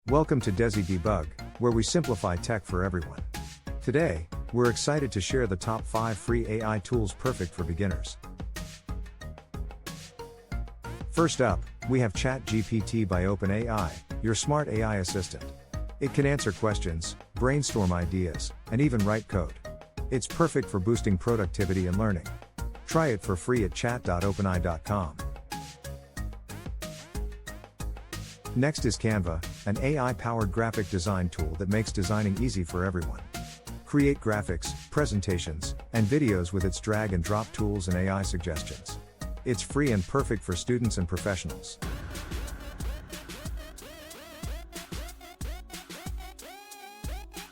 Welcome to Desidebug, where we simplify tech for everyone. Today, we're excited to share the top 5 free AI tools perfect for beginners. First up, we have ChatGPT by OpenAI, your smart AI assistant. It can answer questions, brainstorm ideas, and even write code. It's perfect for boosting productivity and learning. Try it for free at chat.openai.com. Next is Canva, an AI-powered graphic design tool that makes designing easy for everyone. Create graphics, presentations, and videos with its drag and drop tools and AI suggestions. It's free and perfect for students and professionals.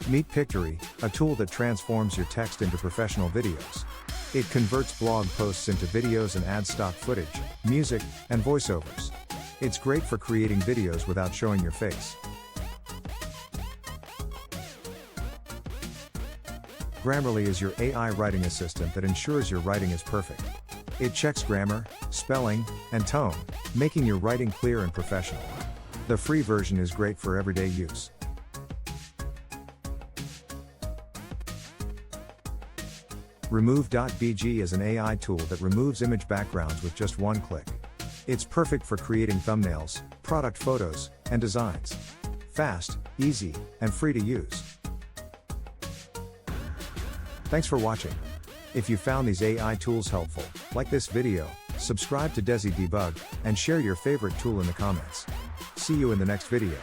Meet Pictory, a tool that transforms your text into professional videos. It converts blog posts into videos and adds stock footage, music, and voiceovers. It's great for creating videos without showing your face. Grammarly is your AI writing assistant that ensures your writing is perfect. It checks grammar, spelling, and tone, making your writing clear and professional. The free version is great for everyday use. Remove.bg is an AI tool that removes image backgrounds with just one click. It's perfect for creating thumbnails, product photos, and designs. Fast, easy, and free to use. Thanks for watching. If you found these AI tools helpful, like this video, subscribe to Desidebug, and share your favorite tool in the comments. See you in the next video.